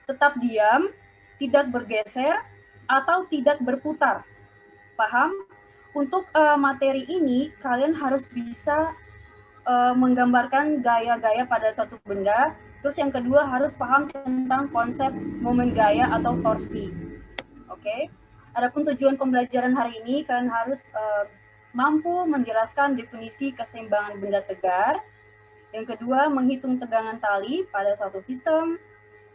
tetap diam, tidak bergeser, atau tidak berputar. Paham? Untuk materi ini, kalian harus bisa menggambarkan gaya-gaya pada suatu benda. Terus yang kedua harus paham tentang konsep momen gaya atau torsi. Oke. Adapun tujuan pembelajaran hari ini, kalian harus mampu menjelaskan definisi keseimbangan benda tegar. Yang kedua, menghitung tegangan tali pada suatu sistem.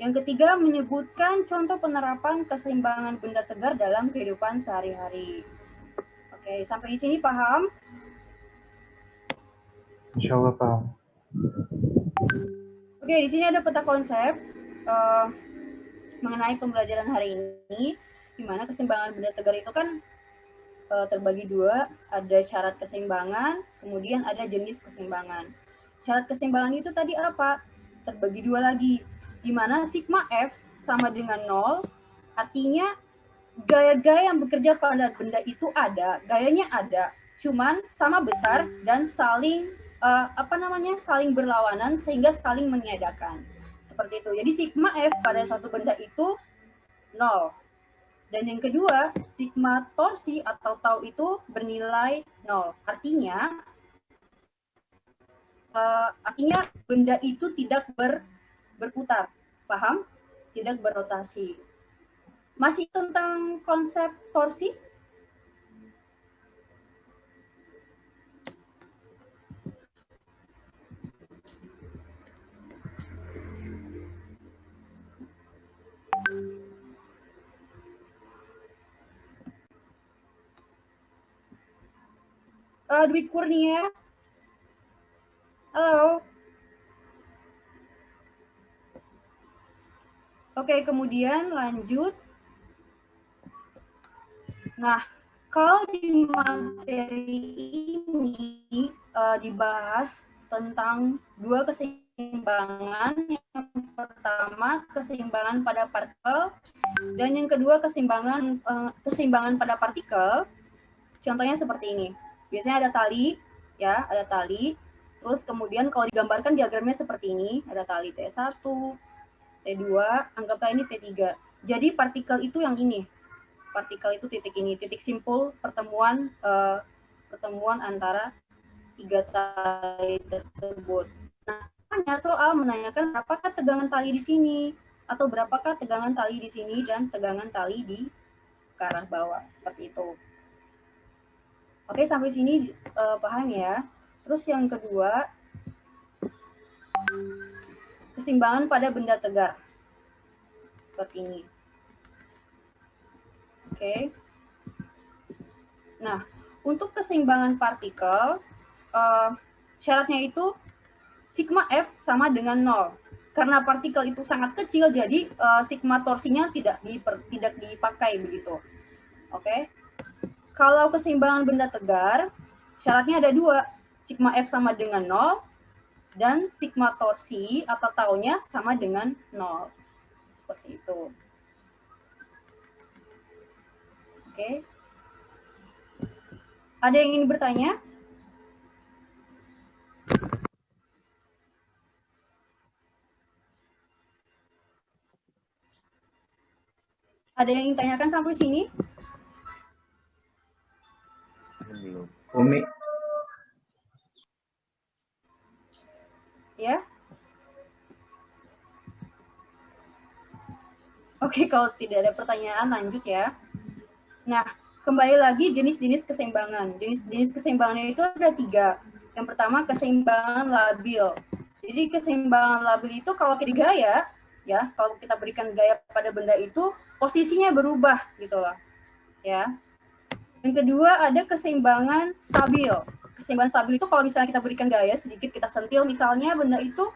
Yang ketiga, menyebutkan contoh penerapan keseimbangan benda tegar dalam kehidupan sehari-hari. Oke, sampai di sini paham? Insya Allah paham. Oke, di sini ada peta konsep mengenai pembelajaran hari ini, di mana keseimbangan benda tegar itu kan terbagi dua, ada syarat keseimbangan, kemudian ada jenis keseimbangan. Syarat keseimbangan itu tadi apa? Terbagi dua lagi, di mana sigma F sama dengan 0, artinya gaya-gaya yang bekerja pada benda itu ada, gayanya ada, cuman sama besar dan saling saling berlawanan sehingga saling meniadakan. Seperti itu. Jadi sigma F pada suatu benda itu 0. Dan yang kedua, sigma torsi atau tau itu bernilai 0. Artinya benda itu tidak berputar. Paham? Tidak berotasi. Masih tentang konsep torsi? Dwi Kurnia. Halo. Oke, kemudian lanjut. Nah, kalau di materi ini dibahas tentang dua keseimbangan. Yang pertama, keseimbangan pada partikel, dan yang kedua, keseimbangan pada partikel. Contohnya seperti ini. Biasanya ada tali, ya, ada tali. Terus kemudian kalau digambarkan diagramnya seperti ini, ada tali T1, T2, anggaplah ini T3. Jadi partikel itu yang ini. Partikel itu titik ini, titik simpul pertemuan antara tiga tali tersebut. Nah, hanya soal menanyakan berapakah tegangan tali di sini, atau berapakah tegangan tali di sini dan tegangan tali di ke arah bawah, seperti itu. Oke, sampai sini paham ya. Terus yang kedua, keseimbangan pada benda tegar. Seperti ini. Oke. Nah, untuk keseimbangan partikel, syaratnya itu sigma F sama dengan 0. Karena partikel itu sangat kecil, jadi sigma torsinya tidak dipakai begitu. Oke. Kalau keseimbangan benda tegar, syaratnya ada dua. Sigma F sama dengan 0, dan sigma torsi atau taunya sama dengan 0. Seperti itu. Oke. Ada yang ingin bertanya? Ada yang ingin tanyakan sampai sini? Belum. Umi. Ya. Oke, kalau tidak ada pertanyaan lanjut ya. Nah, kembali lagi jenis-jenis keseimbangan. Jenis-jenis keseimbangan itu ada 3. Yang pertama keseimbangan labil. Jadi keseimbangan labil itu kalau kita gaya, ya, kalau kita berikan gaya pada benda itu posisinya berubah gitu loh. Ya. Yang kedua ada keseimbangan stabil. Keseimbangan stabil itu kalau misalnya kita berikan gaya sedikit, kita sentil misalnya benda itu,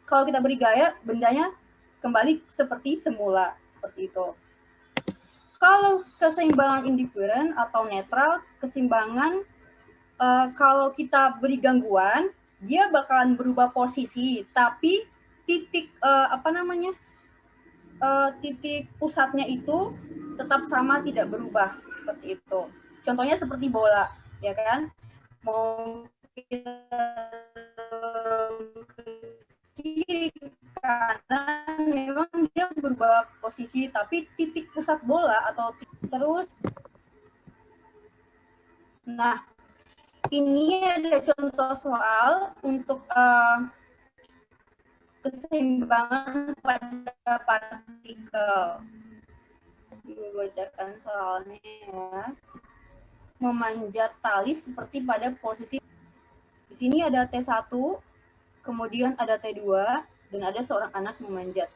kalau kita beri gaya, bendanya kembali seperti semula, seperti itu. Kalau keseimbangan indifferent atau netral, keseimbangan kalau kita beri gangguan, dia bakalan berubah posisi, tapi titik titik pusatnya itu tetap sama, tidak berubah, seperti itu. Contohnya seperti bola, ya kan? Mau kita kiri ke kanan memang dia berubah posisi, tapi titik pusat bola atau terus. Nah, ini ada contoh soal untuk keseimbangan pada partikel. Dibacakan soalnya ya. Memanjat tali seperti pada posisi. Di sini ada T1, kemudian ada T2, dan ada seorang anak memanjat.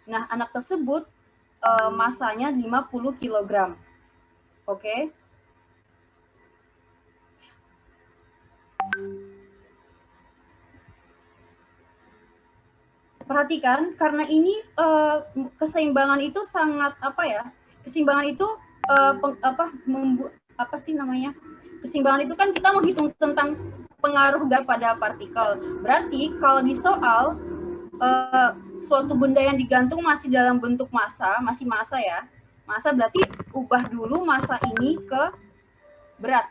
Nah, anak tersebut masanya 50 kg. Oke. Perhatikan, karena ini keseimbangan itu sangat apa ya? Keseimbangan itu keseimbangan itu kan kita menghitung tentang pengaruh pada partikel. Berarti kalau di soal suatu benda yang digantung masih dalam bentuk massa, masih massa ya. Massa berarti ubah dulu massa ini ke berat.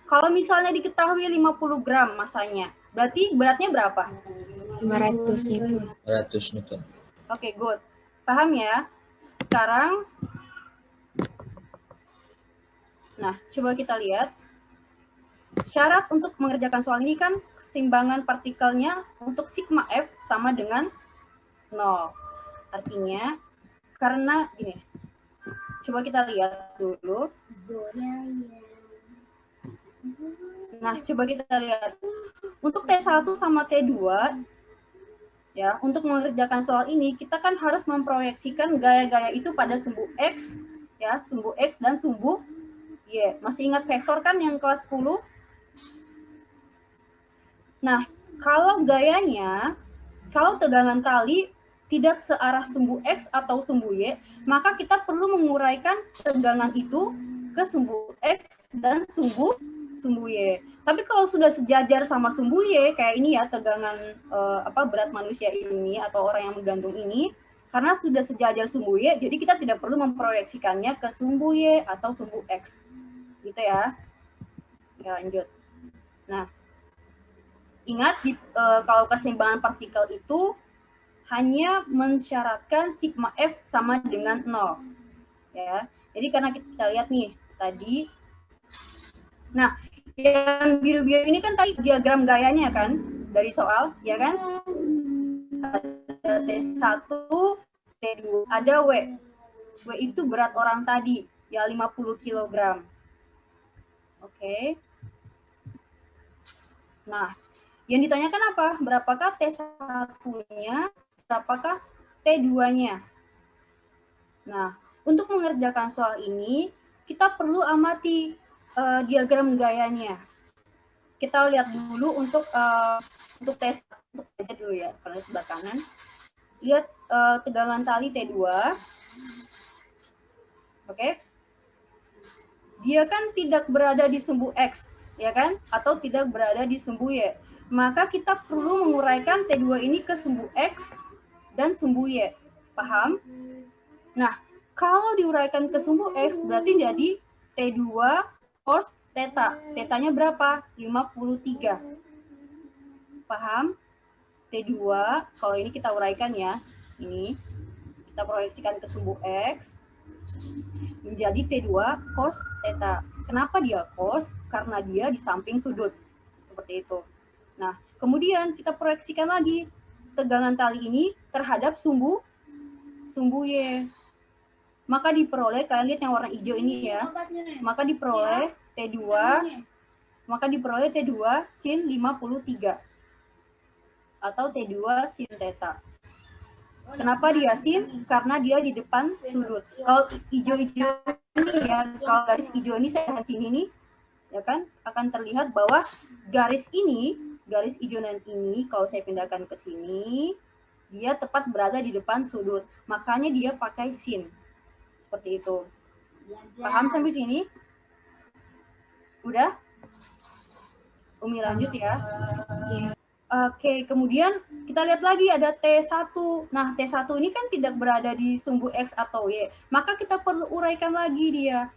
Kalau misalnya diketahui 50 gram massanya, berarti beratnya berapa? 500 Newton. 100 Newton. Oke, good. Paham ya? Sekarang, nah, coba kita lihat. Syarat untuk mengerjakan soal ini kan keseimbangan partikelnya untuk sigma F sama dengan 0. Artinya, karena ini, coba kita lihat dulu. Nah, coba kita lihat. Untuk T1 sama T2, ya, untuk mengerjakan soal ini, kita kan harus memproyeksikan gaya-gaya itu pada sumbu X, ya, sumbu X dan sumbu Y. Masih ingat vektor kan yang kelas 10? Nah, kalau gayanya, kalau tegangan tali tidak searah sumbu X atau sumbu Y, maka kita perlu menguraikan tegangan itu ke sumbu X dan sumbu Y. Tapi kalau sudah sejajar sama sumbu Y, kayak ini ya, tegangan berat manusia ini atau orang yang menggantung ini, karena sudah sejajar sumbu Y, jadi kita tidak perlu memproyeksikannya ke sumbu Y atau sumbu X. Gitu ya. Ya, lanjut. Nah, ingat, kalau keseimbangan partikel itu hanya mensyaratkan sigma F sama dengan 0. Ya. Jadi karena kita lihat nih, tadi. Nah, yang biru-biru ini kan tadi diagram gayanya kan, dari soal, ya kan? Ada T1, T2, ada W. W itu berat orang tadi, ya 50 kg. Oke. Nah, yang ditanyakan apa? Berapakah T1-nya, berapakah T2-nya? Nah, untuk mengerjakan soal ini, kita perlu amati diagram gayanya. Kita lihat dulu untuk tes aja dulu ya, kalau sebelah kanan. Lihat tegangan tali T2. Oke. Dia kan tidak berada di sumbu X, ya kan? Atau tidak berada di sumbu Y. Maka kita perlu menguraikan T2 ini ke sumbu X dan sumbu Y. Paham? Nah, kalau diuraikan ke sumbu X berarti jadi T2 cos theta. Theta-nya berapa? 53. Paham? T2, kalau ini kita uraikan ya. Ini kita proyeksikan ke sumbu X. Menjadi T2 cos theta. Kenapa dia cos? Karena dia di samping sudut. Seperti itu. Nah, kemudian kita proyeksikan lagi tegangan tali ini terhadap sumbu Y. Maka diperoleh, kalian lihat yang warna hijau ini ya. Maka diperoleh T2 sin 53. Atau T2 sin theta. Kenapa dia sin? Karena dia di depan sudut. Kalau hijau-hijau ini ya, kalau garis hijau ini saya di sini nih, ya kan, akan terlihat bahwa garis hijau ini, kalau saya pindahkan ke sini, dia tepat berada di depan sudut. Makanya dia pakai sin. Seperti itu. Paham sampai sini? Udah? Umi lanjut ya. Iya. Oke, kemudian kita lihat lagi ada T1. Nah, T1 ini kan tidak berada di sumbu X atau Y. Maka kita perlu uraikan lagi dia.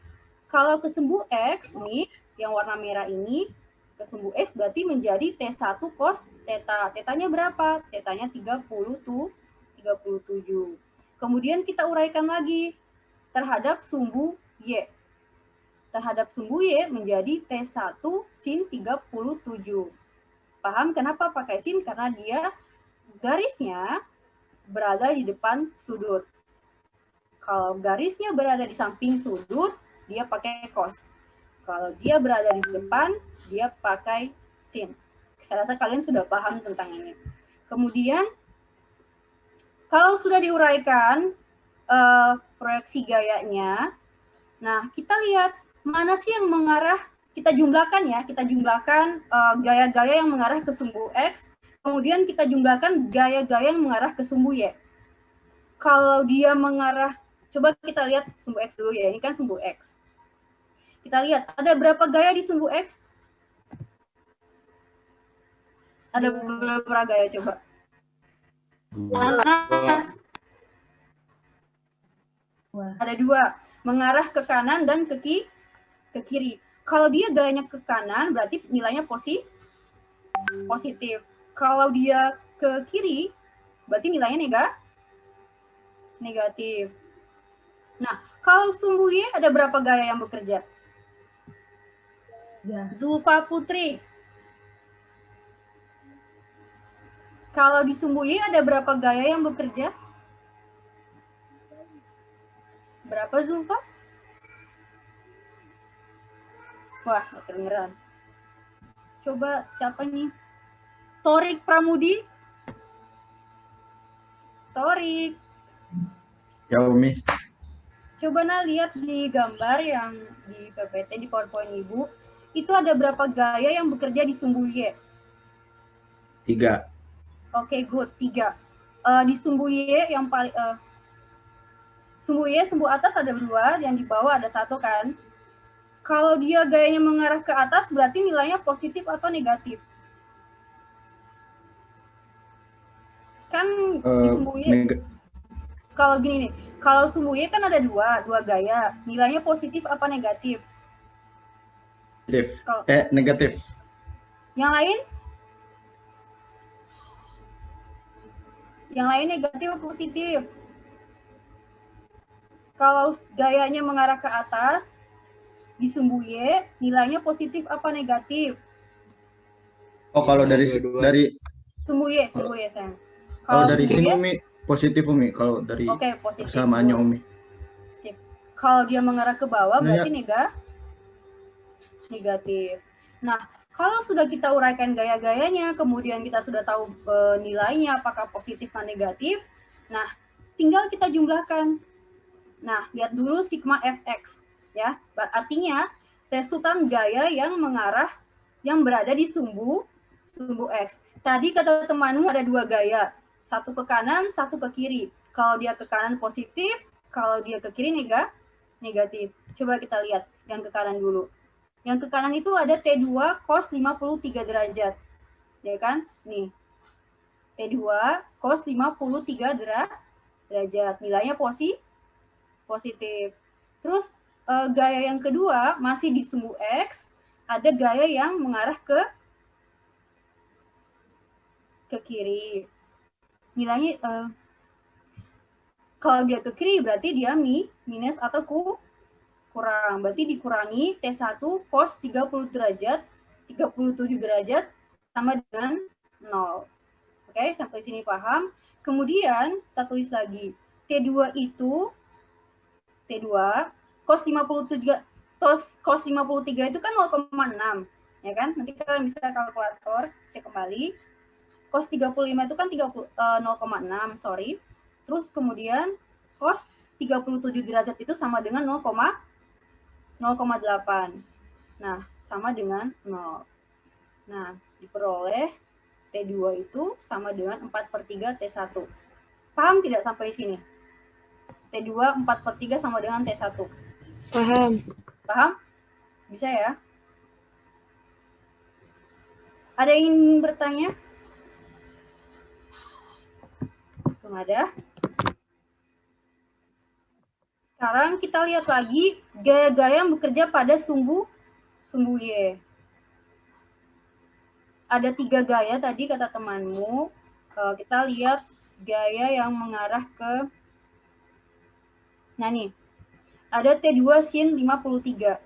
Kalau ke sumbu X nih, yang warna merah ini, ke sumbu X berarti menjadi T1 cos theta. Theta-nya berapa? Theta-nya 37 37. Kemudian kita uraikan lagi terhadap sumbu Y. Terhadap sumbu Y menjadi T1 sin 37. Paham kenapa pakai sin? Karena dia garisnya berada di depan sudut. Kalau garisnya berada di samping sudut, dia pakai cos. Kalau dia berada di depan, dia pakai sin. Saya rasa kalian sudah paham tentang ini. Kemudian, kalau sudah diuraikan proyeksi gayanya, nah kita lihat mana sih yang mengarah, kita jumlahkan ya, kita jumlahkan gaya-gaya yang mengarah ke sumbu X, kemudian kita jumlahkan gaya-gaya yang mengarah ke sumbu Y. Kalau dia mengarah, coba kita lihat sumbu X dulu ya, ini kan sumbu X. Kita lihat, ada berapa gaya di sumbu X? Ada berapa gaya coba? Ada 2, mengarah ke kanan dan ke kiri. Kalau dia gayanya ke kanan, berarti nilainya positif. Kalau dia ke kiri, berarti nilainya negatif. Nah, kalau sumbu Y ada berapa gaya yang bekerja? Ya. Zulfa Putri. Kalau di sumbu Y ada berapa gaya yang bekerja? Berapa Zulfa? Wah, gak kedengeran. Coba siapa nih? Torik Pramudi. Torik. Ya, Umi. Coba lihat di gambar yang di PPT, di PowerPoint Ibu. Itu ada berapa gaya yang bekerja di sumbu Y? 3. Oke, good. 3. Di sumbu Y yang paling... sumbu Y, sumbu atas ada 2, yang di bawah ada 1 kan? Kalau dia gayanya mengarah ke atas, berarti nilainya positif atau negatif? Kan di sumbu Y, kalau gini nih, kalau sumbu Y kan ada 2 gaya, nilainya positif apa negatif? Negatif. Yang lain? Yang lain negatif atau positif? Kalau gayanya mengarah ke atas, di sumbu Y, nilainya positif apa negatif? Oh, kalau dari sumbu Y sayang. Kalau dari sini Umi positif Umi, kalau dari positif. Samaannya Umi. Sip. Kalau dia mengarah ke bawah berarti negatif. Nah, kalau sudah kita uraikan gaya-gayanya, kemudian kita sudah tahu nilainya apakah positif atau negatif, nah tinggal kita jumlahkan. Nah, lihat dulu sigma fx ya. Artinya resultan gaya yang mengarah yang berada di sumbu X. Tadi kata temanmu ada 2 gaya, 1 ke kanan, 1 ke kiri. Kalau dia ke kanan positif, kalau dia ke kiri negatif. Coba kita lihat yang ke kanan dulu. Yang ke kanan itu ada T2 cos 53 derajat. Ya kan? Nih. T2 cos 53 derajat. Nilainya positif. Terus gaya yang kedua masih di sumbu X, ada gaya yang mengarah ke kiri. Nilainya kalau dia ke kiri berarti dia minus atau kurang. Berarti dikurangi T1 cos 37 derajat sama dengan 0. Oke, sampai sini paham. Kemudian kita tulis lagi. T2 itu T2 cos 53 itu kan 0,6, ya kan? Nanti kalian bisa kalkulator, cek kembali. Cos 35 itu kan 0,6, sorry. Terus kemudian cos 37 derajat itu sama dengan 0,8. Nah, sama dengan 0. Nah, diperoleh T2 itu sama dengan 4/3 T1. Paham tidak sampai sini? T2 4/3 sama dengan T1. Paham. Paham? Bisa ya? Ada yang ingin bertanya? Belum ada. Sekarang kita lihat lagi gaya-gaya yang bekerja pada sumbu Y. Ada 3 gaya tadi kata temanmu. Kita lihat gaya yang mengarah ke, nah nih, ada T2 sin 53.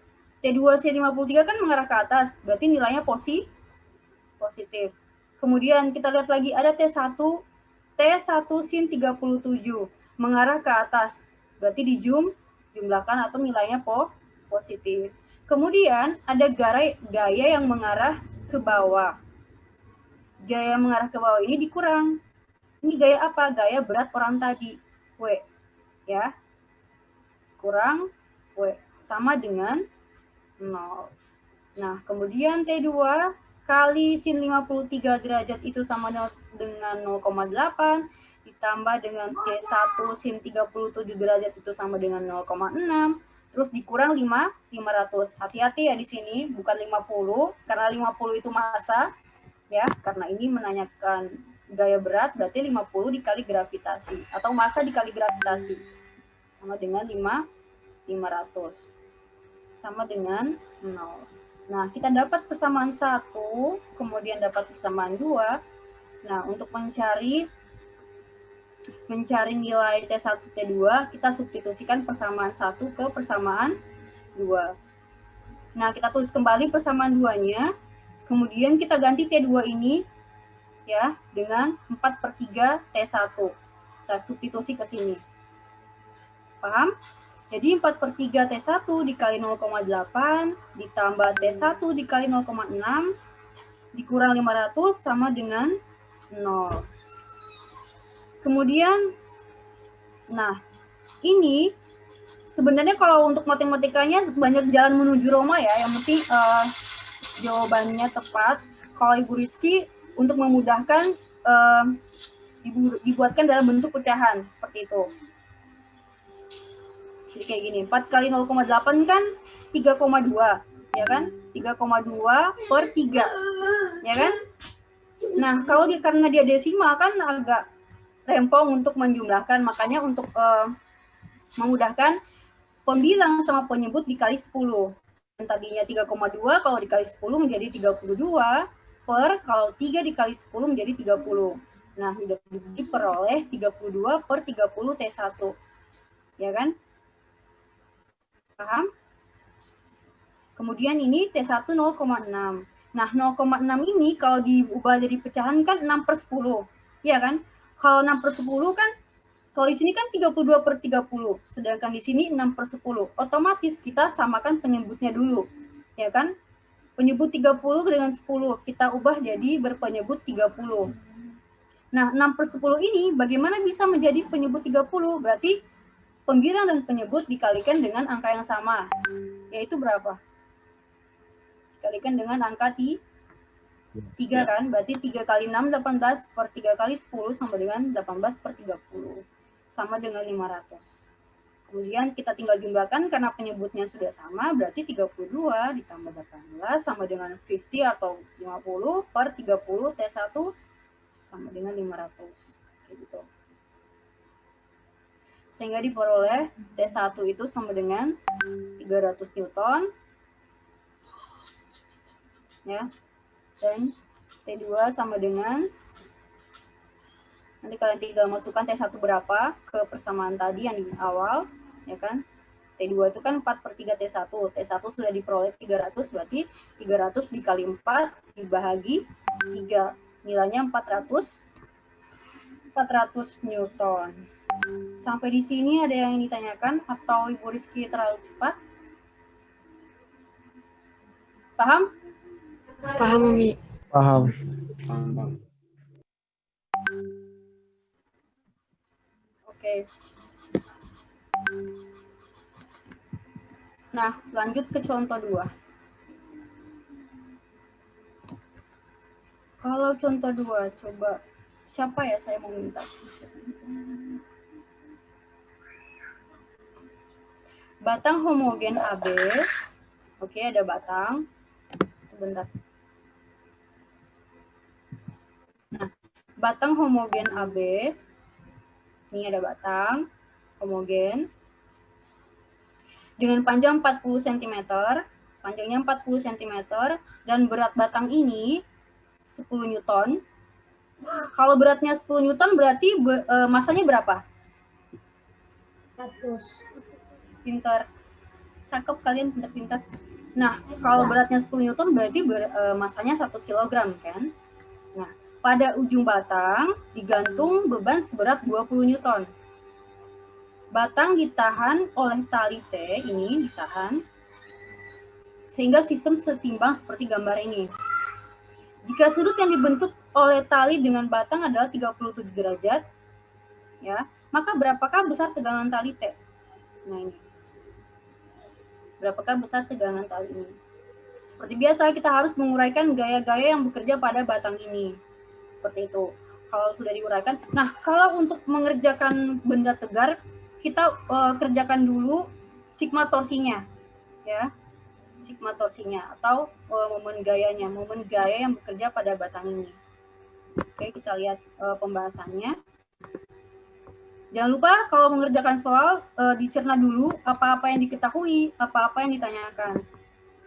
T2 sin 53 kan mengarah ke atas, berarti nilainya positif. Kemudian kita lihat lagi ada T1 sin 37 mengarah ke atas, berarti jumlahkan atau nilainya positif. Kemudian ada gaya yang mengarah ke bawah. Gaya yang mengarah ke bawah ini dikurang. Ini gaya apa? Gaya berat orang tadi, W. Ya. Kurang W sama dengan 0. Nah, kemudian T2 kali sin 53 derajat itu sama dengan 0,8 ditambah dengan T1 sin 37 derajat itu sama dengan 0,6, terus dikurang 500. Hati-hati ya di sini, bukan 50, karena 50 itu massa, ya, karena ini menanyakan gaya berat, berarti 50 dikali gravitasi, atau massa dikali gravitasi, sama dengan 500, sama dengan 0. Nah, kita dapat persamaan 1, kemudian dapat persamaan 2. Nah, untuk mencari nilai T1, T2, kita substitusikan persamaan 1 ke persamaan 2. Nah, kita tulis kembali persamaan 2-nya, kemudian kita ganti T2 ini ya dengan 4/3 T1. Kita substitusi ke sini. Paham? Jadi 4/3 T1 dikali 0,8 ditambah T1 dikali 0,6 dikurang 500 sama dengan 0. Kemudian, nah ini sebenarnya kalau untuk matematikanya banyak jalan menuju Roma ya, yang penting jawabannya tepat. Kalau Ibu Rizky untuk memudahkan dibuatkan dalam bentuk pecahan seperti itu. Jadi kayak gini, 4 kali 0,8 kan 3,2, ya kan? 3,2 per 3, ya kan? Nah, kalau karena dia desimal kan agak rempong untuk menjumlahkan, makanya untuk memudahkan pembilang sama penyebut dikali 10. Yang tadinya 3,2 kalau dikali 10 menjadi 32 per, kalau 3 dikali 10 menjadi 30. Nah, diperoleh 32 per 30 T1. Ya kan? Paham? Kemudian ini T1 0,6. Nah, 0,6 ini kalau diubah jadi pecahan kan 6/10. Iya kan? Kalau 6/10 kan, kalau di sini kan 32 per 30. Sedangkan di sini 6/10. Otomatis kita samakan penyebutnya dulu. Ya kan? Penyebut 30 dengan 10. Kita ubah jadi berpenyebut 30. Nah, 6/10 ini bagaimana bisa menjadi penyebut 30? Berarti pembilang dan penyebut dikalikan dengan angka yang sama. Yaitu berapa? Dikalikan dengan angka 3 kan? Berarti 3 kali 6, 18 per 3 kali 10 sama dengan 18 per 30. Sama dengan 500. Kemudian kita tinggal jumlahkan karena penyebutnya sudah sama, berarti 32 ditambah 18 sama dengan 50 atau 50 per 30 T1 sama dengan 500. Kayak gitu. Sehingga diperoleh T1 itu sama dengan 300 Newton. Ya. Dan T2 sama dengan, nanti kalian tinggal masukkan T1 berapa ke persamaan tadi yang di awal, ya kan? T2 itu kan 4/3 T1. T1 sudah diperoleh 300, berarti 300 dikali 4 dibagi 3. Nilainya 400 Newton. Sampai di sini ada yang ditanyakan atau Ibu Rizky terlalu cepat? Paham? Paham, Umi. Paham. Oke. Nah, lanjut ke contoh 2. Kalau contoh 2, coba siapa ya saya mau minta? Batang homogen AB. Oke, ada batang. Bentar. Nah, batang homogen AB. Ini ada batang homogen dengan panjang 40 cm, panjangnya 40 cm, dan berat batang ini 10 Newton. Kalau beratnya 10 Newton berarti masanya berapa? 100. Pintar. Cakep kalian, pintar-pintar. Nah, kalau beratnya 10 Newton berarti masanya 1 kilogram kan? Nah, pada ujung batang digantung beban seberat 20 Newton. Batang ditahan oleh tali T ini, ditahan, sehingga sistem setimbang seperti gambar ini. Jika sudut yang dibentuk oleh tali dengan batang adalah 37 derajat, ya, maka berapakah besar tegangan tali T? Nah, ini. Berapakah besar tegangan tali ini? Seperti biasa, kita harus menguraikan gaya-gaya yang bekerja pada batang ini. Seperti itu. Kalau sudah diuraikan. Nah, kalau untuk mengerjakan benda tegar, kita kerjakan dulu sigma torsinya. Ya, sigma torsinya atau momen gayanya, momen gaya yang bekerja pada batang ini. Oke, kita lihat pembahasannya. Jangan lupa kalau mengerjakan soal dicerna dulu apa-apa yang diketahui, apa-apa yang ditanyakan.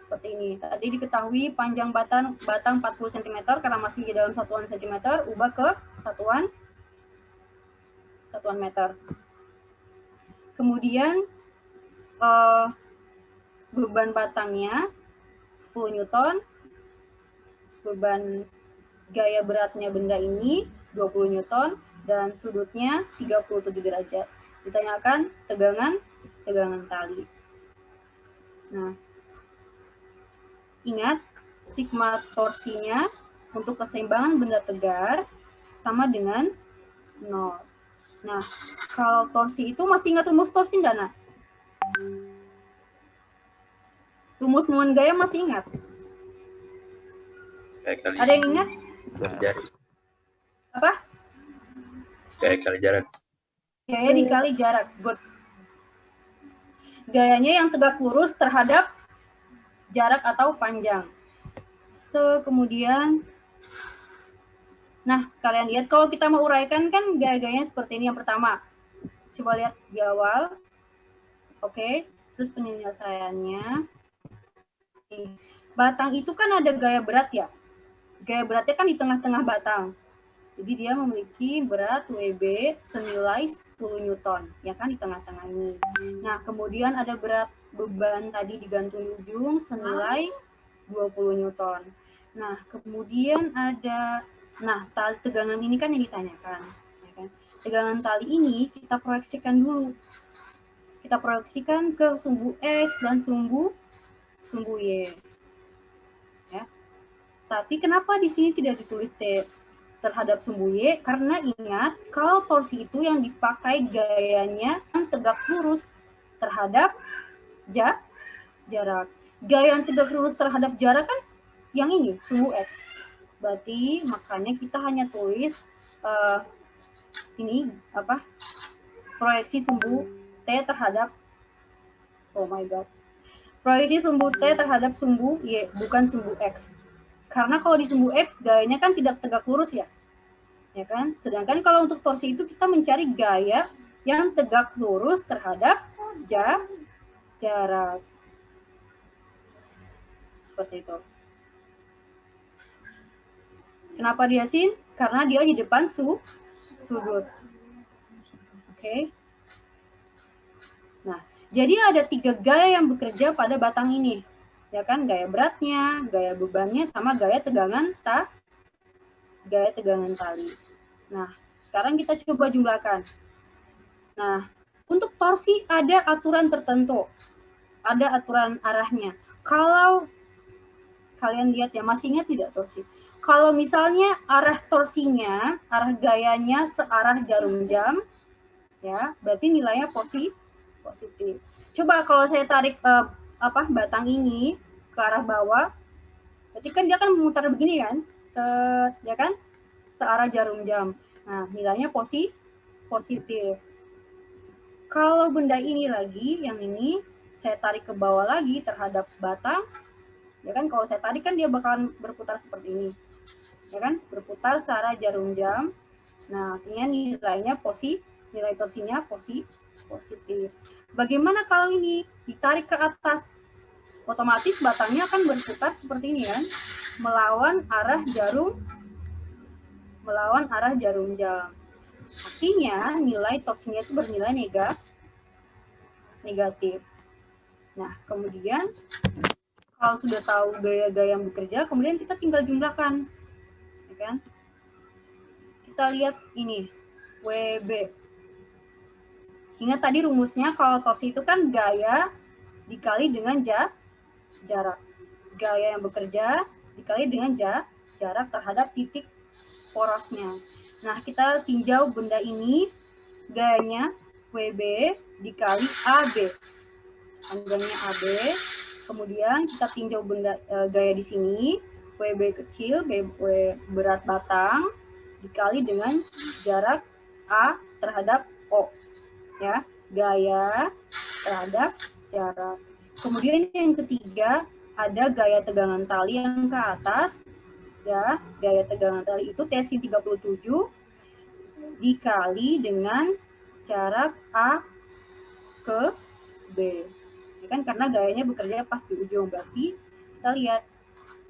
Seperti ini. Tadi diketahui panjang batang 40 cm karena masih di dalam satuan cm, ubah ke satuan meter. Kemudian beban batangnya 10 Newton, beban gaya beratnya benda ini 20 Newton, dan sudutnya 37 derajat. Ditanyakan tegangan tali. Nah, ingat sigma torsinya untuk keseimbangan benda tegar sama dengan 0. Nah, kalau torsi itu masih ingat rumus torsi nggak, Nak? Rumus momen gaya masih ingat? Ada yang ingat? Jari. Apa? Kayak kali jarak. Gaya dikali jarak. Good. Gayanya yang tegak lurus terhadap jarak atau panjang. Kemudian, nah, kalian lihat kalau kita mau uraikan kan gaya-gayanya seperti ini. Yang pertama, coba lihat di awal. Oke, terus penyelesaiannya. Batang itu kan ada gaya berat ya. Gaya beratnya kan di tengah-tengah batang. Jadi dia memiliki berat WB senilai 10 Newton, ya kan, di tengah-tengah ini. Nah, kemudian ada berat beban tadi digantung di ujung senilai 20 Newton. Nah, kemudian ada, nah, tali tegangan ini kan yang ditanyakan. Ya kan? Tegangan tali ini kita proyeksikan dulu. Kita proyeksikan ke sumbu X dan sumbu Y. Ya. Tapi kenapa di sini tidak ditulis T terhadap sumbu Y? Karena ingat, kalau torsi itu yang dipakai gayanya yang tegak lurus terhadap jarak. Gaya yang tegak lurus terhadap jarak kan yang ini, sumbu X. Berarti makanya kita hanya tulis ini apa? Proyeksi sumbu T terhadap, oh my god. Proyeksi sumbu T terhadap sumbu Y, bukan sumbu X. Karena kalau di sumbu X, gayanya kan tidak tegak lurus ya. Ya kan? Sedangkan kalau untuk torsi itu kita mencari gaya yang tegak lurus terhadap jarak. Seperti itu. Kenapa dia sin? Karena dia di depan sudut. Oke. Nah, jadi ada 3 gaya yang bekerja pada batang ini. Ya kan, gaya beratnya, gaya bebannya, sama gaya tegangan tali. Nah, sekarang kita coba jumlahkan. Nah, untuk torsi ada aturan tertentu. Ada aturan arahnya. Kalau kalian lihat ya, masih ingat tidak torsi? Kalau misalnya arah torsinya, arah gayanya searah jarum jam, ya, berarti nilainya positif. Coba kalau saya tarik batang ini ke arah bawah, berarti kan dia akan memutar begini kan, ya kan, searah jarum jam. Nah, nilainya positif. Kalau benda ini lagi, yang ini saya tarik ke bawah lagi terhadap batang, ya kan, kalau saya tarik kan dia bakalan berputar seperti ini, ya kan, berputar searah jarum jam. Nah, artinya nilainya nilai torsinya positif. Bagaimana kalau ini ditarik ke atas? Otomatis batangnya akan berputar seperti ini kan, melawan arah jarum melawan arah jarum jam. Artinya nilai torsinya itu bernilai negatif. Nah, kemudian kalau sudah tahu gaya-gaya yang bekerja, kemudian kita tinggal jumlahkan. Ya kan? Kita lihat ini, WB. Ingat tadi rumusnya, kalau torsi itu kan gaya dikali dengan jarak. Gaya yang bekerja dikali dengan jarak terhadap titik porosnya. Nah, kita tinjau benda ini, gayanya WB dikali AB. Panjangnya AB. Kemudian kita tinjau benda gaya di sini, WB kecil, berat batang, dikali dengan jarak A terhadap O. Ya, gaya terhadap jarak. Kemudian yang ketiga, ada gaya tegangan tali yang ke atas. Ya, gaya tegangan tali itu T-sin 37 dikali dengan jarak A ke B. Ya kan, karena gayanya bekerja pas di ujung, berarti kita lihat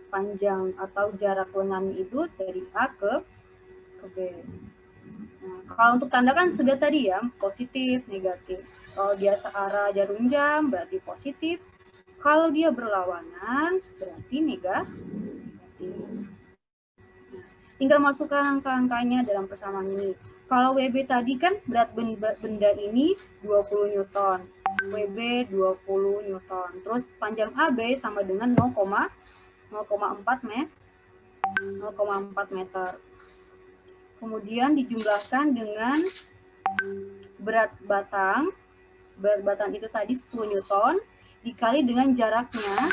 panjang atau jarak lengannya itu dari A ke B. Nah, kalau untuk tanda kan sudah tadi ya, positif, negatif. Kalau dia searah jarum jam berarti positif. Kalau dia berlawanan berarti negatif. Tinggal masukkan angka-angkanya dalam persamaan ini. Kalau WB tadi kan berat benda ini 20 Newton. WB 20 Newton. Terus panjang AB sama dengan 0,4 meter. Kemudian dijumlahkan dengan berat batang. Berat batang itu tadi 10 Newton dikali dengan jaraknya.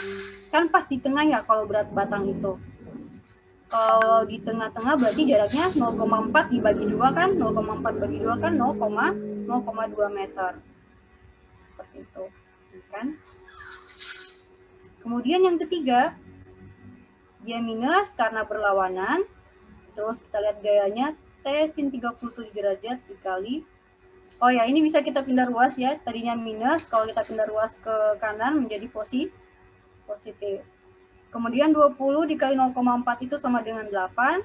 Kan pas di tengah ya kalau berat batang itu. Kalau di tengah-tengah berarti jaraknya 0,4 dibagi 2 kan, 0,4 bagi 2 kan 0,2 meter. Seperti itu, kan? Kemudian yang ketiga, dia minus karena berlawanan. Terus kita lihat gayanya T-sin 37 derajat dikali. Oh ya, ini bisa kita pindah ruas ya. Tadinya minus, kalau kita pindah ruas ke kanan menjadi positif. Kemudian 20 dikali 0,4 itu sama dengan 8.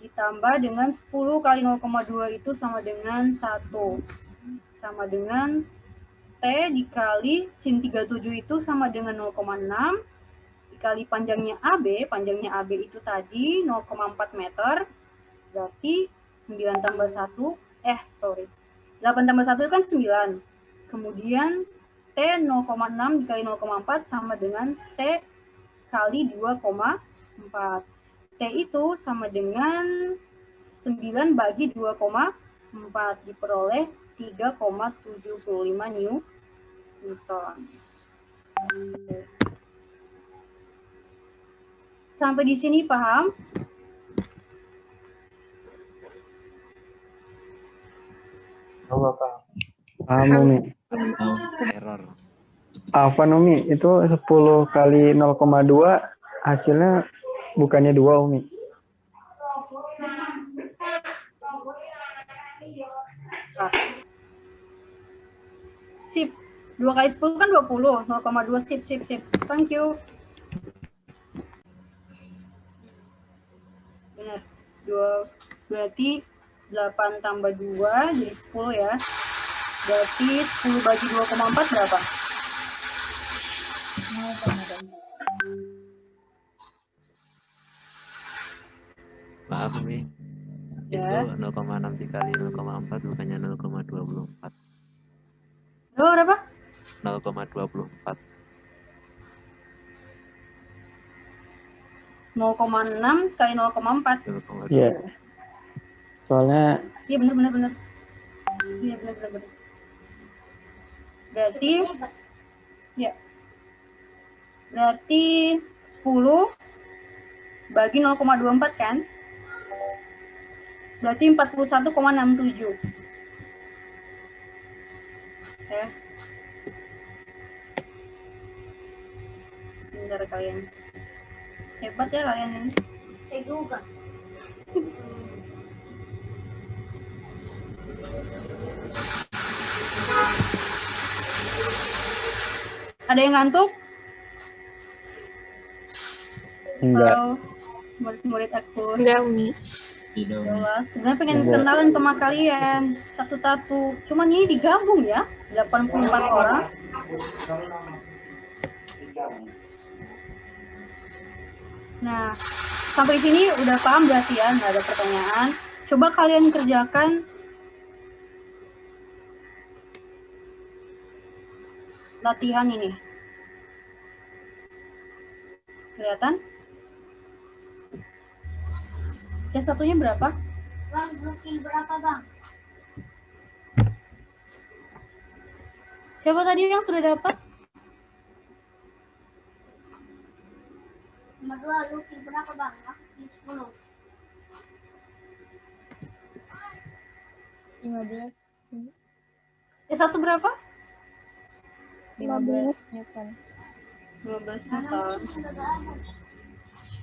Ditambah dengan 10 kali 0,2 itu sama dengan 1. Sama dengan T dikali sin 37 itu sama dengan 0,6. Dikali panjangnya AB itu tadi 0,4 meter. Berarti 9 tambah 1, 8 tambah 1 itu kan 9. Kemudian T 0,6 dikali 0,4 sama dengan T kali 2,4. T itu sama dengan 9 bagi 2,4 diperoleh 3,75 Newton. Sampai di sini paham? Paham, Umi. Error. Apa Umi? Itu 10 kali 0,2 hasilnya bukannya 2, Umi. Sip. 2 kali 10 kan 20. 0,2 sip. Thank you. Benar. 2 berarti 8 tambah 2 jadi 10 ya. Berarti 10 bagi 2,4 berapa? Maaf Umi, Ya. itu 0,6 dikali 0,4 bukannya 0,24. Berapa? 0,24. 0,6 kali 0,4. 0,24. Iya. Soalnya Iya benar. Iya benar. Berarti ya. Berarti 10 bagi 0,24 kan? Berarti 41,67. Ya. Bentar kalian. Hebat ya kalian ini. juga. Ada yang ngantuk? enggak. Halo, murid-murid aku. Enggak, Umi. 12. Sebenarnya pengen kenalan sama kalian satu-satu. Cuman ini digabung ya, 84 orang. Nah, sampai sini udah paham berarti ya, nggak ada pertanyaan. Coba kalian kerjakan latihan ini. Kelihatan? Tes satunya berapa? Bang, blocking berapa, Bang? Siapa tadi yang sudah dapat? 52, blocking berapa, Bang? Aku di 10. 15 Tes satu berapa? 15 Newton. 12 Newton.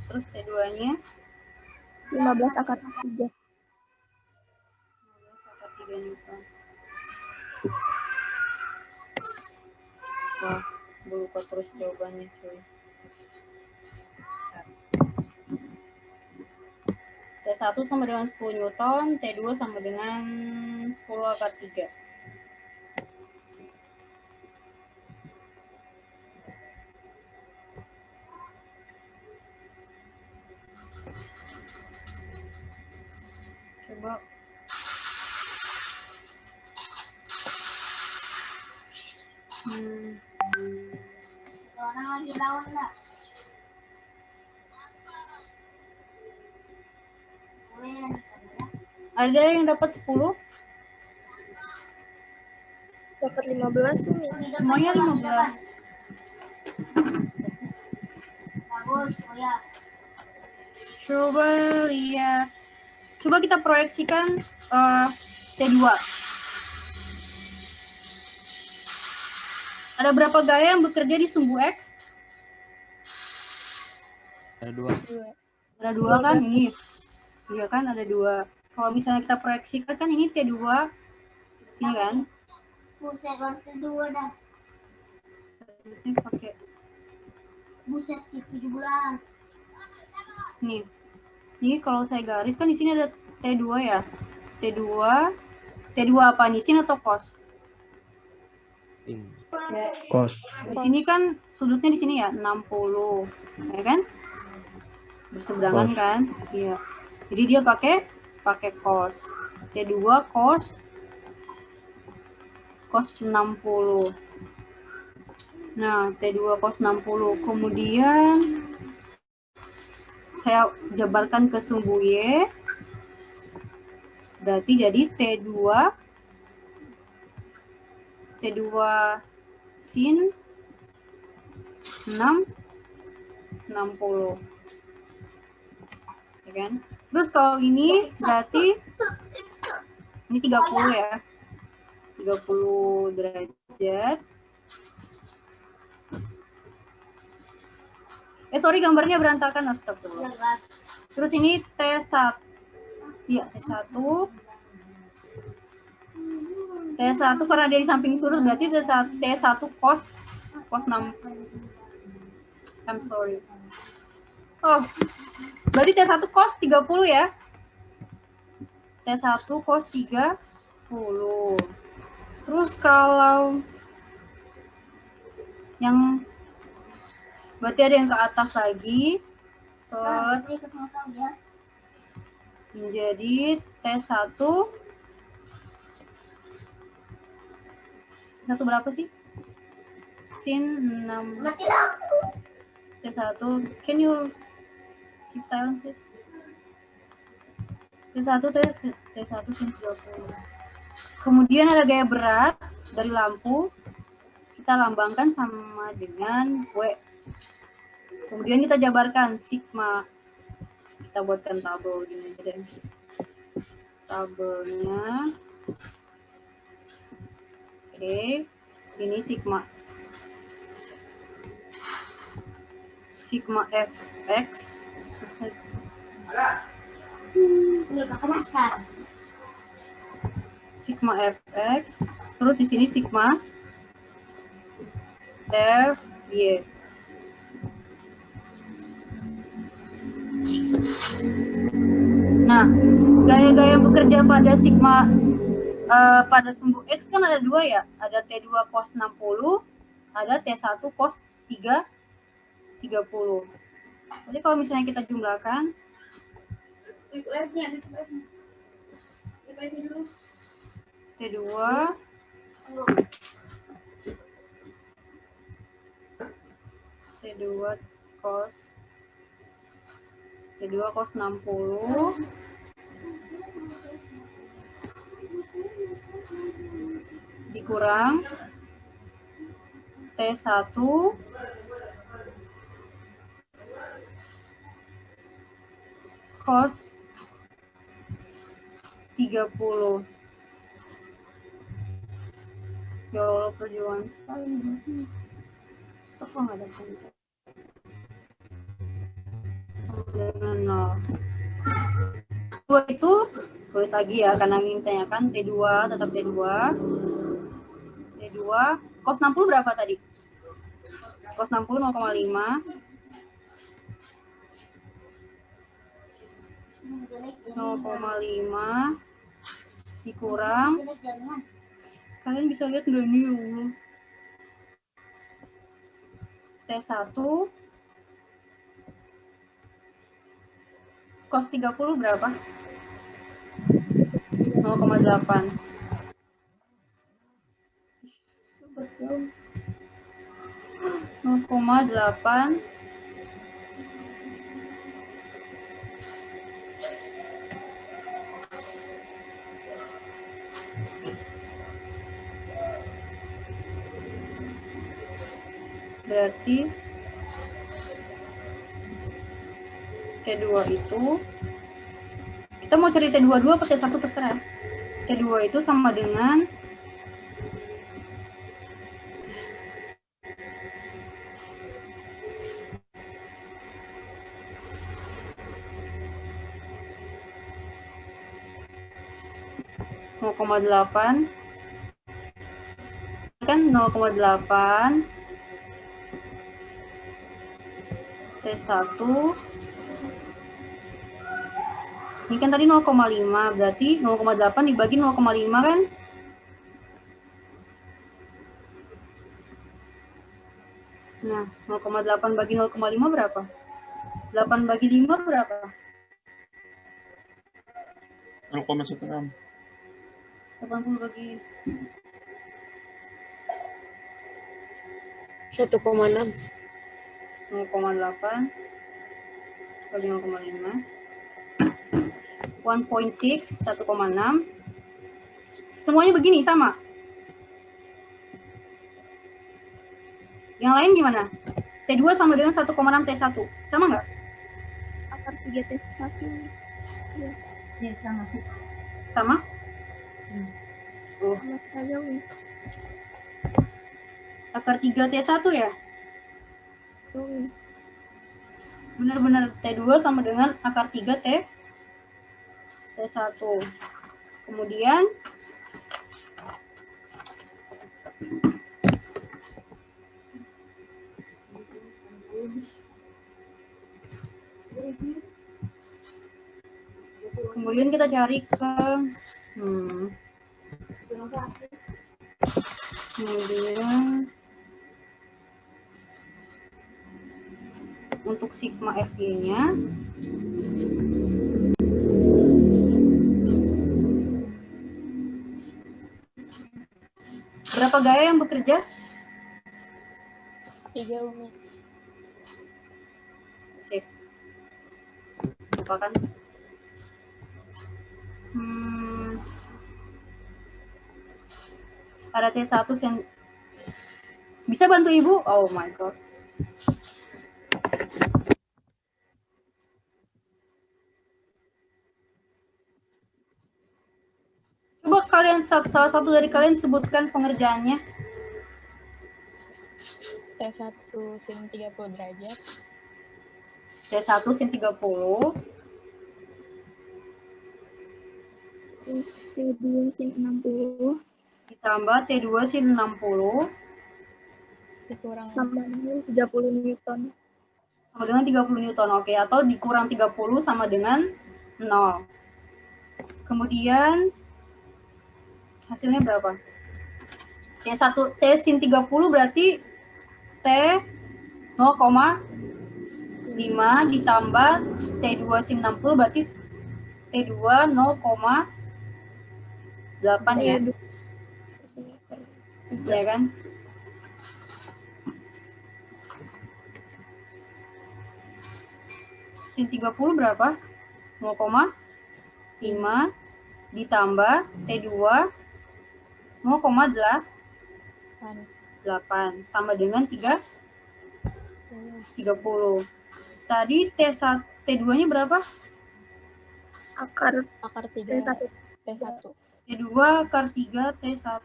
Terus T2-nya? 15 akar 3. 3 Newton. Wah, gue lupa terus jawabannya sih. T1 sama dengan 10 Newton, T2 sama dengan 10 akar 3. Coba. Orang lagi lawan nggak? Ada yang dapat 10? Dapat 15 nih. Semuanya 15. Bagus, oh ya. Coba lihat. Coba kita proyeksikan T2. Ada berapa gaya yang bekerja di sumbu X? Ada 2. Ada 2 kan ini. Iya kan ada 2. Kalau misalnya kita proyeksikan kan ini T2. Sini kan? Buset, waktu 2 dah. Ini pakai Buset, 17. nih. Ini kalau saya garis kan di sini ada T2 ya. T2 apa nih? Sin atau cos? Sin. Kos. Di sini kan sudutnya di sini ya 60. Ya kan? Berseberangan Cos. kan? Iya. Jadi dia pakai cos. T2 cos 60. Nah, T2 cos 60. Kemudian saya jabarkan ke sumbu Y. Berarti jadi T2 sin 60. Ya kan? Terus kalau ini berarti ini 30 ya. 30 derajat. Sorry gambarnya berantakan, astagfirullah. Terus ini T1. Iya, T1. T1 karena dia di samping sudut berarti T1 cos 6. I'm sorry. Oh. Berarti T1 cos 30 ya. T1 cos 30. Terus kalau yang berarti ada yang ke atas lagi. Menjadi T1 berapa sih? Sin 6. Mati lampu. T1. Can you keep silent please? T1 sin 30. Kemudian ada gaya berat dari lampu. Kita lambangkan sama dengan W. Kemudian kita jabarkan sigma. Kita buatkan tabel gini deh. Tabelnya. Oke. Ini sigma fx. Iya, kakak nasar. Sigma fx. Terus di sini sigma fy. Nah, gaya-gaya yang bekerja pada sigma pada sumbu X kan ada dua ya, ada T2 cos 60, ada T1 cos 30. Jadi kalau misalnya kita jumlahkan, T2 cos 60 dikurang T1 cos 30. Ya Allah, perjuangan sekali. Siapa nggak ada konten? Dengan 0. 2 itu tulis lagi ya, karena ingin tanyakan T2, tetap T2 cos 60 berapa tadi? Cos 60 0,5 dikurang, kalian bisa lihat nggak nih ya Allah? T1 cos 30 berapa? 0,8. Betul. 0,8 berarti T2 itu kita mau cari T2 atau T1 terserah. T2 itu sama dengan (0,8) kan 0,8 T1 ini kan tadi 0,5, berarti 0,8 dibagi 0,5 kan? Nah, 0,8 bagi 0,5 berapa? 8 bagi 5 berapa? 0,16. 80 bagi 1,6. 0,8 bagi 0,5. 1.6, 1,6. Semuanya begini, sama. Yang lain gimana? T2 sama dengan 1,6 T1. Sama nggak? Akar 3 T1. Iya, Ya, sama. Sama? sama saja, Umi. Akar 3 T1 ya? Umi. Benar-benar T2 sama dengan akar 3 T1. Kemudian kita cari ke kemudian untuk sigma FG-nya berapa gaya yang bekerja? 3, Umi. Sip. Lupakan. Ada T1 yang bisa bantu Ibu? Oh my God. Coba kalian, salah satu dari kalian sebutkan pengerjaannya. T1 sin 30 derajat. T1 sin 30. Terus T2 sin 60. Ditambah T2 sin 60. Dikurang sama dengan 30 Newton. Sama dengan 30 Newton, oke. Atau dikurang 30 sama dengan 0. Kemudian hasilnya berapa? T1, T sin 30 berarti T 0,5 ditambah T2 sin 60 berarti T2 0,8 ya. Ya kan? Sin 30 berapa? 0,5 ditambah T2 0,8 sama dengan 30. Tadi T2-nya berapa? Akar Akar 3 T1. T1. T2 akar 3 T1.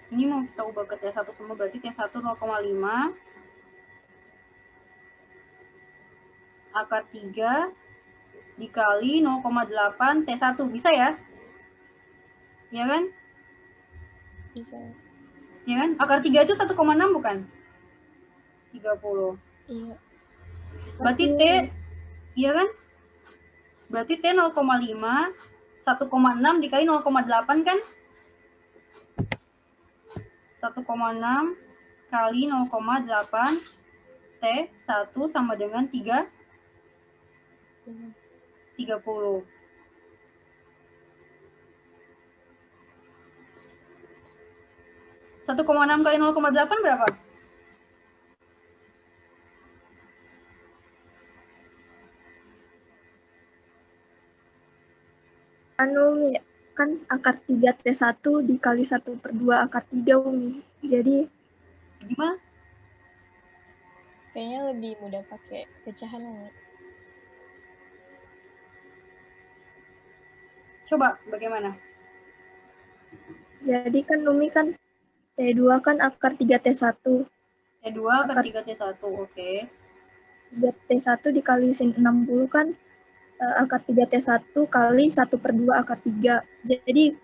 Ini mau kita ubah ke T1 semua, berarti T1 0,5 akar 3 dikali 0,8 T1. Bisa ya? Ya kan? Bisa. Ya kan? Akar 3 itu 1,6 bukan? 30. Iya. Berarti T, iya kan? Berarti T 0,5, 1,6 dikali 0,8 kan? 1,6 kali 0,8 T1 sama dengan 30. 1,6 kali 0,8 berapa? Umi, kan akar 3 T1 dikali 1/2 akar 3 Umi. Jadi Gimana? Kayaknya lebih mudah pakai pecahan Umi. Coba bagaimana? jadi kan Umi kan T2 kan akar 3 T1. T2 akar 3 T1, oke. 3 T1 dikali sin 60 kan akar 3 T1 kali 1/2 akar 3. Jadi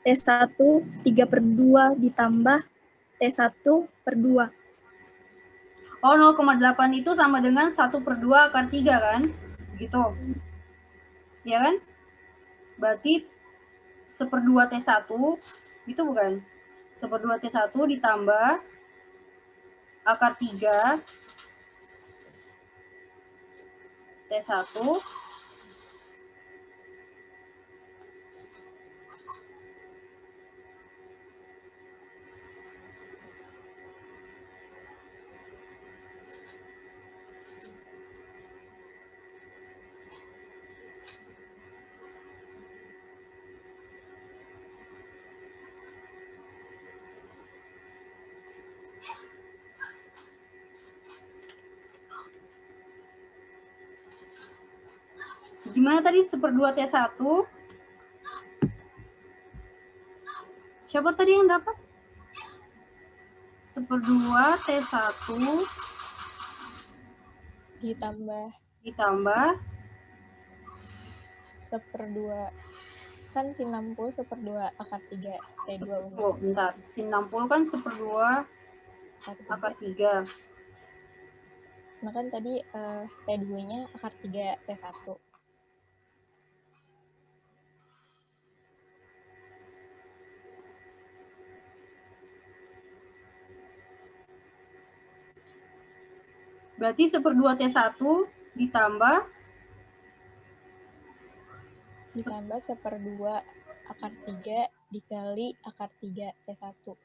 T1 3/2 ditambah T1/2. Oh, 0,8 itu sama dengan 1/2 akar 3 kan? Gitu. Ya kan? Berarti 1/2 T1, itu bukan? 1/2 T1 ditambah akar 3 T1 gimana tadi 1/2 T1? Siapa tadi yang dapat? 1/2 T1 Ditambah ditambah 1/2. Kan sin 60 1/2 akar 3 T2 Umi. oh, bentar. Sin 60 kan 1/2 akar 3. Nah kan tadi T2-nya akar 3 T1. Berarti 1/2 T1 ditambah 1/2 akar 3 dikali akar 3 T1.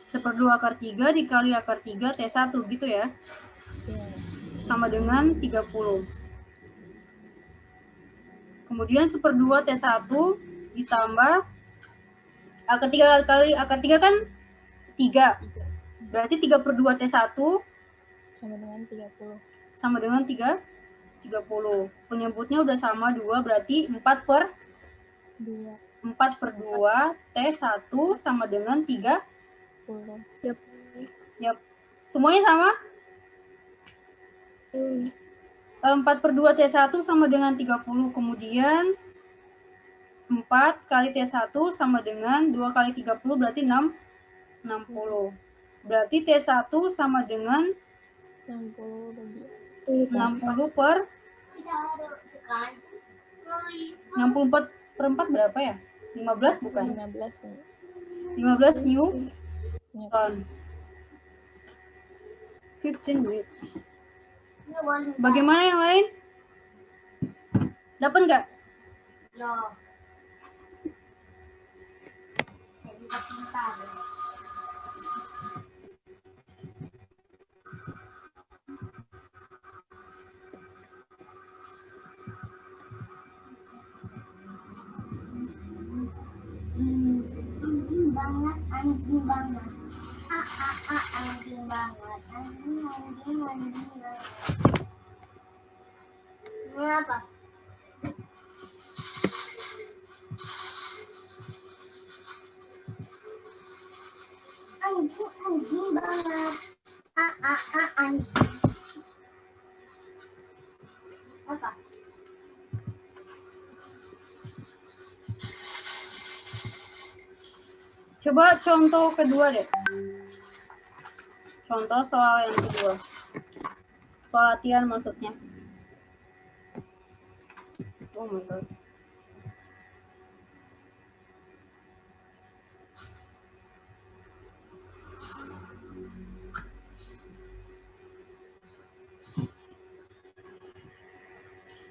1/2 akar 3 dikali akar 3 T1 gitu ya. Iya. Sama dengan 30. Kemudian 1/2 T1 ditambah akar 3 kali akar 3 kan 3. Berarti 3/2 T1 Sama dengan 30. sama dengan 30. Penyebutnya udah sama 2, berarti 4/2 T1 sama dengan 30. 10. Yap. Semuanya sama? 4/2 T1 sama dengan 30. Kemudian 4 kali T1 sama dengan 2 kali 30 berarti 60. Berarti T1 sama dengan 60 bagi 60 per Kita harus kan. 64 per 4 berapa ya? 15 bukan? 15 nih. 15 Newton. Newton. 15 Newton. Ya, boleh. Bagaimana yang lain? Dapat nggak? Ya. Jadi kita pintar. Anjing banget, anjing banget. Anjing banget. Anjing banget. Ini apa? Anjing banget. Anjing. Apa? Coba contoh kedua deh. Contoh soal yang kedua. Soal latihan maksudnya. Oh my god.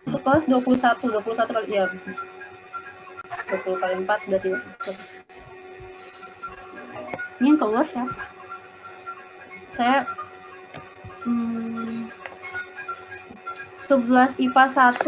Untuk kelas 21 kali ya. 20 kali 4 berarti. Ini yang keluar siapa? Saya 11 IPA 1